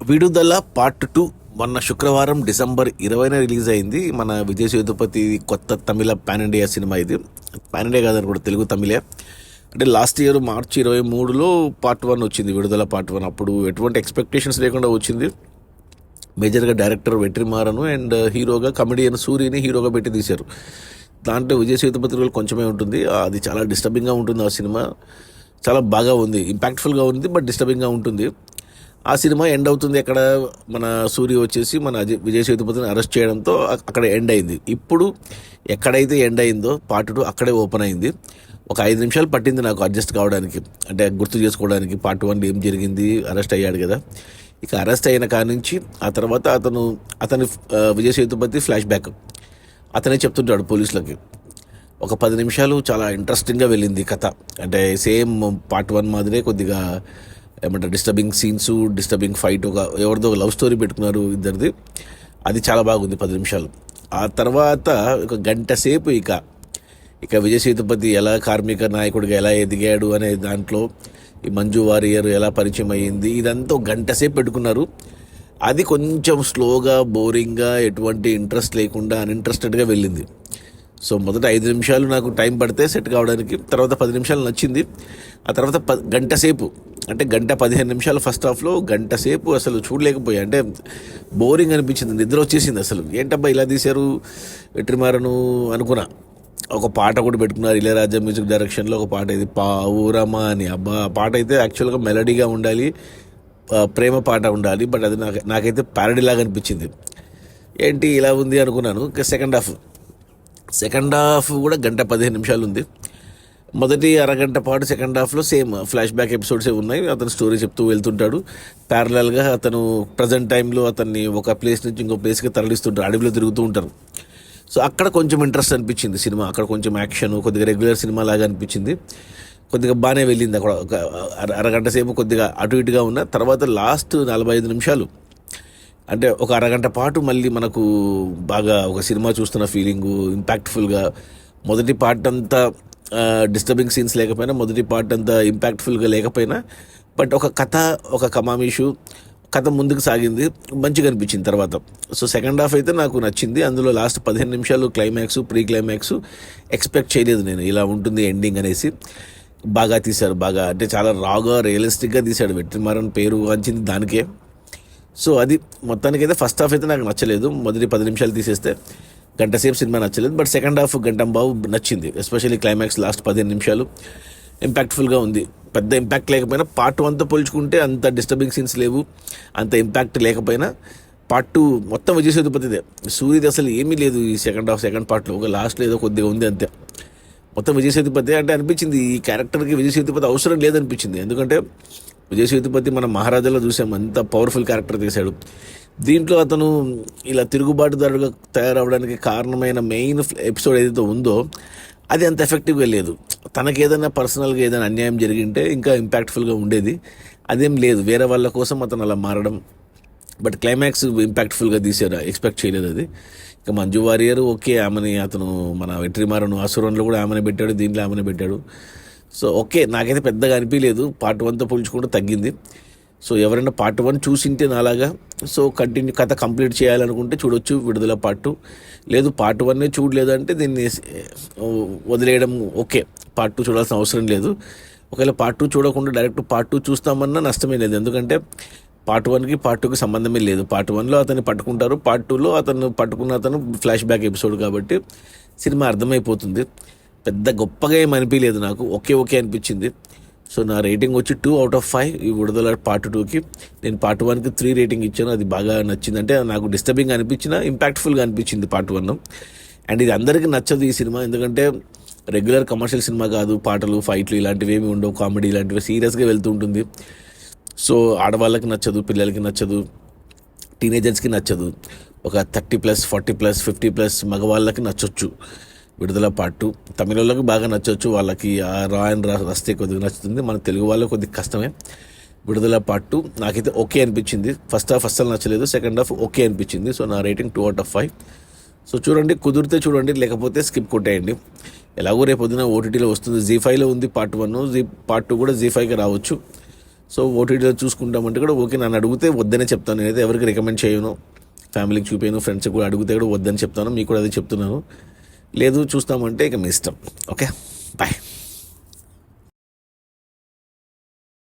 విడుదల పార్ట్ 2 మొన్న శుక్రవారం డిసెంబర్ 20న రిలీజ్ అయింది. మన విజయ్ సేతుపతి కొత్త తమిళ పాన్ ఇండియా సినిమా ఇది. పాన్ ఇండియా కాదని కూడా తెలుగు తమిళే. అంటే లాస్ట్ ఇయర్ మార్చి 23లో పార్ట్ 1 వచ్చింది, విడుదల పార్ట్ 1. అప్పుడు ఎటువంటి ఎక్స్పెక్టేషన్స్ లేకుండా వచ్చింది. మేజర్గా డైరెక్టర్ వెట్రిమారను అండ్ హీరోగా కమెడియన్ సూరిని హీరోగా పెట్టి తీశారు. దాంట్లో విజయ్ సేతుపతి రోల్ కొంచెమే ఉంటుంది. అది చాలా డిస్టర్బింగ్గా ఉంటుంది. ఆ సినిమా చాలా బాగా ఉంది, ఇంపాక్ట్ఫుల్గా ఉంది, బట్ డిస్టర్బింగ్గా ఉంటుంది. ఆ సినిమా ఎండ్ అవుతుంది ఎక్కడ, మన సూర్య వచ్చేసి మన విజయ్ సేతుపతిని అరెస్ట్ చేయడంతో అక్కడ ఎండ్ అయింది. ఇప్పుడు ఎక్కడైతే ఎండ్ అయిందో పార్ట్ 2 అక్కడే ఓపెన్ అయింది. ఒక 5 నిమిషాలు పట్టింది నాకు అడ్జస్ట్ కావడానికి, అంటే గుర్తు చేసుకోవడానికి. పార్ట్ 1 ఏం జరిగింది, అరెస్ట్ అయ్యాడు కదా. ఇక అరెస్ట్ అయిన కాడి నుంచి ఆ తర్వాత అతని విజయ్ సేతుపతి ఫ్లాష్ బ్యాక్ అతనే చెప్తుంటాడు పోలీసులకి. ఒక 10 నిమిషాలు చాలా ఇంట్రెస్టింగ్గా వెళ్ళింది కథ. అంటే సేమ్ పార్ట్ 1 మాదిరే, కొద్దిగా ఏమంటారు డిస్టర్బింగ్ సీన్స్, డిస్టర్బింగ్ ఫైట్, ఎవరిదో ఒక లవ్ స్టోరీ పెట్టుకున్నారు ఇద్దరిది. అది చాలా బాగుంది 10 నిమిషాలు. ఆ తర్వాత ఒక గంట సేపు ఇక విజయ్ సేతుపతి ఎలా కార్మిక నాయకుడిగా ఎలా ఎదిగాడు అనే దాంట్లో ఈ మంజు వారియర్ ఎలా పరిచయం అయ్యింది, ఇదంతా ఒక గంట సేపు పెట్టుకున్నారు. అది కొంచెం స్లోగా, బోరింగ్గా, ఎటువంటి ఇంట్రెస్ట్ లేకుండా అన్ఇంట్రెస్టెడ్గా వెళ్ళింది. సో మొదట 5 నిమిషాలు నాకు టైం పడితే సెట్ కావడానికి, తర్వాత 10 నిమిషాలు నచ్చింది. ఆ తర్వాత గంట సేపు, అంటే గంట 15 నిమిషాలు ఫస్ట్ హాఫ్లో, గంట సేపు అసలు చూడలేకపోయా. అంటే బోరింగ్ అనిపించింది, నిద్ర వచ్చేసింది. అసలు ఏంటబ్బా ఇలా తీశారు వెట్రిమారను అనుకున్నా. ఒక పాట కూడా పెట్టుకున్నారు ఇళయరాజా మ్యూజిక్ డైరెక్షన్లో. ఒక పాట ఇది పావురమా అని. అబ్బా, ఆ పాట అయితే యాక్చువల్గా మెలడీగా ఉండాలి, ప్రేమ పాట ఉండాలి, బట్ అది నాకైతే ప్యారడీ లాగా అనిపించింది. ఏంటి ఇలా ఉంది అనుకున్నాను. సెకండ్ హాఫ్ కూడా గంట 15 నిమిషాలు ఉంది. మొదటి అరగంట పాటు సెకండ్ హాఫ్లో సేమ్ ఫ్లాష్ బ్యాక్ ఎపిసోడ్సే ఉన్నాయి. అతను స్టోరీ చెప్తూ వెళ్తుంటాడు. ప్యారలల్గా అతను ప్రజెంట్ టైంలో అతన్ని ఒక ప్లేస్ నుంచి ఇంకో ప్లేస్కి తరలిస్తుంటారు, అడవిలో తిరుగుతూ ఉంటారు. సో అక్కడ కొంచెం ఇంట్రెస్ట్ అనిపించింది సినిమా. అక్కడ కొంచెం యాక్షన్, కొద్దిగా రెగ్యులర్ సినిమా లాగా అనిపించింది. కొద్దిగా బాగానే వెళ్ళింది. అక్కడ ఒక అరగంట సేపు కొద్దిగా అటు ఇటుగా ఉన్న తర్వాత లాస్ట్ 45 నిమిషాలు, అంటే ఒక అరగంట పాటు మళ్ళీ మనకు బాగా ఒక సినిమా చూస్తున్న ఫీలింగు, ఇంపాక్ట్ఫుల్గా. మొదటి పార్ట్ అంతా డిస్టర్బింగ్ సీన్స్ లేకపోయినా, మొదటి పార్ట్ అంతా ఇంపాక్ట్ఫుల్గా లేకపోయినా, బట్ ఒక కథ, ఒక కమామిషు కథ ముందుకు సాగింది, మంచిగా అనిపించింది తర్వాత. సో సెకండ్ హాఫ్ అయితే నాకు నచ్చింది. అందులో లాస్ట్ 15 నిమిషాలు క్లైమాక్స్, ప్రీ క్లైమాక్స్ ఎక్స్పెక్ట్ చేయలేదు నేను ఇలా ఉంటుంది ఎండింగ్ అనేసి. బాగా తీశారు, బాగా అంటే చాలా రాగా, రియలిస్టిక్గా తీశాడు. వెట్రిమారన్ పేరు వంచింది దానికే. సో అది మొత్తానికైతే ఫస్ట్ హాఫ్ అయితే నాకు నచ్చలేదు. మొదటి 10 నిమిషాలు తీసేస్తే గంట సేపు సినిమా నచ్చలేదు, బట్ సెకండ్ హాఫ్ గంట బాబు నచ్చింది. ఎస్పెషల్లీ క్లైమాక్స్ లాస్ట్ 15 నిమిషాలు ఇంపాక్ట్ఫుల్గా ఉంది. పెద్ద ఇంపాక్ట్ లేకపోయినా పార్ట్ 1తో పోల్చుకుంటే అంత డిస్టర్బింగ్ సీన్స్ లేవు, అంత ఇంపాక్ట్ లేకపోయినా. పార్ట్ 2 మొత్తం విజయ్ సేతుపతిదే. సూర్యది అసలు ఏమీ లేదు ఈ సెకండ్ పార్ట్లో. ఒక లాస్ట్లో ఏదో కొద్దిగా ఉంది అంతే. మొత్తం విజయ్ సేతుపతి. అంటే అనిపించింది ఈ క్యారెక్టర్కి విజయ్ సేతుపతి అవసరం లేదనిపించింది. ఎందుకంటే విజయ్ సేతుపతి మనం మహారాజాలో చూసాం, అంత పవర్ఫుల్ క్యారెక్టర్ తీశాడు. దీంట్లో అతను ఇలా తిరుగుబాటుదారుడుగా తయారవడానికి కారణమైన మెయిన్ ఎపిసోడ్ ఏదైతే ఉందో అది అంత ఎఫెక్టివ్గా లేదు. తనకి ఏదైనా పర్సనల్గా ఏదైనా అన్యాయం జరిగింటే ఇంకా ఇంపాక్ట్ఫుల్గా ఉండేది. అదేం లేదు, వేరే వాళ్ళ కోసం అతను అలా మారడం. బట్ క్లైమాక్స్ ఇంపాక్ట్ఫుల్గా తీశారు, ఎక్స్పెక్ట్ చేయలేదు అది. ఇక మంజు వారియర్ ఓకే, ఆమెని అతను మన వెట్రిమారను అసురన్లో కూడా ఆమెనే పెట్టాడు, దీంట్లో ఆమెనే పెట్టాడు. సో ఓకే, నాకైతే పెద్దగా అనిపించలేదు. పార్ట్ 1తో పోల్చుకుంటూ తగ్గింది. సో ఎవరైనా పార్ట్ 1 చూసింటే నాలాగా, సో కథ కంప్లీట్ చేయాలనుకుంటే చూడొచ్చు విడుదల పార్ట్ 2. లేదు పార్ట్ 1 చూడలేదంటే దీన్ని వదిలేయడం ఓకే. పార్ట్ 2 చూడాల్సిన అవసరం లేదు. ఒకవేళ పార్ట్ 2 చూడకుండా డైరెక్ట్ పార్ట్ 2 చూస్తామన్నా నష్టమే లేదు. ఎందుకంటే పార్ట్ 1కి పార్ట్ 2కి సంబంధమే లేదు. పార్ట్ 1లో అతన్ని పట్టుకుంటారు, పార్ట్ 2లో అతను ఫ్లాష్ బ్యాక్ ఎపిసోడ్ కాబట్టి సినిమా అర్థమైపోతుంది. పెద్ద గొప్పగా ఏం అనిపించలేదు నాకు, ఓకే అనిపించింది. సో నా రేటింగ్ వచ్చి 2/5 ఈ విడుదల పార్ట్ 2కి. నేను పార్ట్ 1కి 3 రేటింగ్ ఇచ్చాను. అది బాగా నచ్చింది. అంటే నాకు డిస్టర్బింగ్ అనిపించినా ఇంపాక్ట్ఫుల్గా అనిపించింది పార్ట్ 1. అండ్ ఇది అందరికీ నచ్చదు ఈ సినిమా, ఎందుకంటే రెగ్యులర్ కమర్షియల్ సినిమా కాదు. పాటలు, ఫైట్లు ఇలాంటివి ఏమి ఉండవు, కామెడీ ఇలాంటివి సీరియస్గా వెళ్తూ ఉంటుంది. సో ఆడవాళ్ళకి నచ్చదు, పిల్లలకి నచ్చదు, టీనేజర్స్కి నచ్చదు. ఒక 30+, 40+, 50+ మగవాళ్ళకి నచ్చొచ్చు విడుదల పార్ట్ 2. తమిళ వాళ్ళకి బాగా నచ్చవచ్చు, వాళ్ళకి ఆ రా అండ్ రస్తే కొద్దిగా నచ్చుతుంది. మన తెలుగు వాళ్ళకి కొద్దిగా కష్టమే. విడుదల పార్ట్ 2 నాకైతే ఓకే అనిపించింది. ఫస్ట్ హాఫ్ అస్సలు నచ్చలేదు, సెకండ్ హాఫ్ ఓకే అనిపించింది. సో నా రేటింగ్ 2/5. సో చూడండి, కుదిరితే చూడండి, లేకపోతే స్కిప్ కొట్టేయండి. ఎలాగో రేపు పొద్దున ఓటీటీలో వస్తుంది. జీ5లో ఉంది పార్ట్ 1, పార్ట్ 2 కూడా జీ5కి రావచ్చు. సో ఓటీటీలో చూసుకుంటామంటే కూడా ఓకే, నన్ను అడిగితే వద్దనే చెప్తాను. నేనైతే ఎవరికి రికమెండ్ చేయను, ఫ్యామిలీకి చూపాను, ఫ్రెండ్స్కి కూడా అడిగితే కూడా వద్దని చెప్తాను. మీకు కూడా అదే చెప్తున్నాను. లేదు చూస్తామంటే ఇక మీ ఇష్టం. Okay, bye.